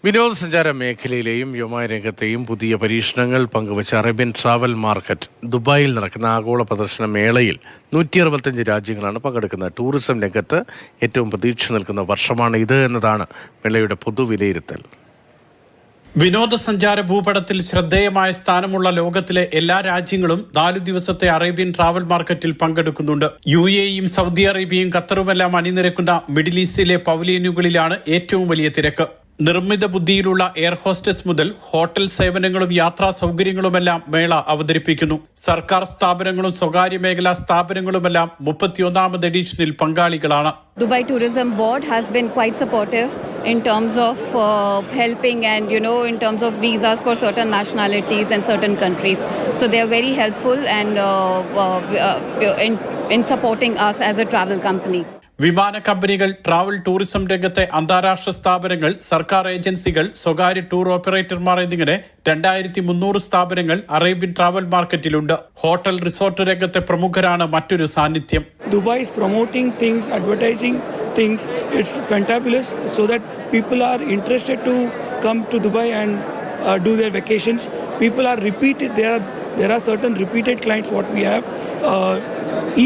വിനോദസഞ്ചാര മേഖലയിലെയും വ്യോമ രംഗത്തെയും പുതിയ പരീക്ഷണങ്ങൾ പങ്കുവച്ച അറേബ്യൻ ട്രാവൽ മാർക്കറ്റ് ദുബായിൽ നടക്കുന്ന ആഗോള പ്രദർശന മേളയിൽ 165 രാജ്യങ്ങളാണ് പങ്കെടുക്കുന്നത്. ടൂറിസം രംഗത്ത് ഏറ്റവും പ്രതീക്ഷ നിൽക്കുന്ന വർഷമാണ് ഇത് എന്നതാണ് മേളയുടെ പൊതുവിലയിരുത്തൽ. വിനോദസഞ്ചാര ഭൂപടത്തിൽ ശ്രദ്ധേയമായ സ്ഥാനമുള്ള ലോകത്തിലെ എല്ലാ രാജ്യങ്ങളും 4 ദിവസത്തെ അറേബ്യൻ ട്രാവൽ മാർക്കറ്റിൽ പങ്കെടുക്കുന്നുണ്ട്. UAEയും സൗദി അറേബ്യയും ഖത്തറുമെല്ലാം അണിനിരക്കുന്ന മിഡിൽ ഈസ്റ്റിലെ പവലിയനുകളിലാണ് ഏറ്റവും വലിയ തിരക്ക്. നിർമ്മിത ബുദ്ധിയിലുള്ള എയർ ഹോസ്റ്റസ് മുതൽ ഹോട്ടൽ സേവനങ്ങളും യാത്രാ സൗകര്യങ്ങളുമെല്ലാം മേള അവതരിപ്പിക്കുന്നു. സർക്കാർ സ്ഥാപനങ്ങളും സ്വകാര്യ മേഖലാ സ്ഥാപനങ്ങളുമെല്ലാം 31ാമത് എഡിഷനിൽ പങ്കാളികളാണ്. Dubai Tourism Board has been quite supportive in terms of helping and in terms of visas for certain nationalities and certain countries. So they are very helpful and in supporting us as a travel company. വിമാന കമ്പനികൾ, travel tourism രംഗത്തെ അന്താരാഷ്ട്ര സ്ഥാപനങ്ങൾ, സർക്കാർ ഏജൻസികൾ, സ്വകാര്യ tour ഓപ്പറേറ്റർമാർ എന്നിങ്ങനെ 2300 സ്ഥാപനങ്ങൾ അറേബ്യൻ ട്രാവൽ മാർക്കറ്റിലുണ്ട്. ഹോട്ടൽ റിസോർട്ട് രംഗത്തെ പ്രമുഖരാണ് മറ്റൊരു സാന്നിധ്യം. Dubai is promoting things, advertising things. It's fantabulous so that people are interested to come to Dubai and do their vacations. People are repeated. There are certain repeated clients what we have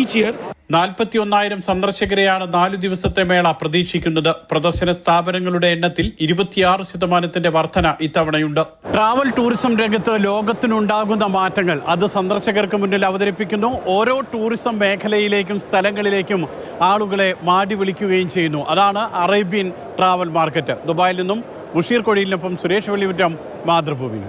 each year. 41,000 സന്ദർശകരെയാണ് 4 ദിവസത്തെ മേള പ്രതീക്ഷിക്കുന്നത്. പ്രദർശന സ്ഥാപനങ്ങളുടെ എണ്ണത്തിൽ 26% വർധന ഇത്തവണയുണ്ട്. Travel tourism രംഗത്ത് ലോകത്തിനുണ്ടാകുന്ന മാറ്റങ്ങൾ അത് സന്ദർശകർക്ക് മുന്നിൽ അവതരിപ്പിക്കുന്നു. ഓരോ ടൂറിസം മേഖലയിലേക്കും സ്ഥലങ്ങളിലേക്കും ആളുകളെ മാടി വിളിക്കുകയും ചെയ്യുന്നു. അതാണ് അറേബ്യൻ ട്രാവൽ മാർക്കറ്റ്. ദുബായിൽ നിന്നും ബഷീർ കൊടിയിലിനൊപ്പം സുരേഷ് വെള്ളിമുറ്റം, മാതൃഭൂമി.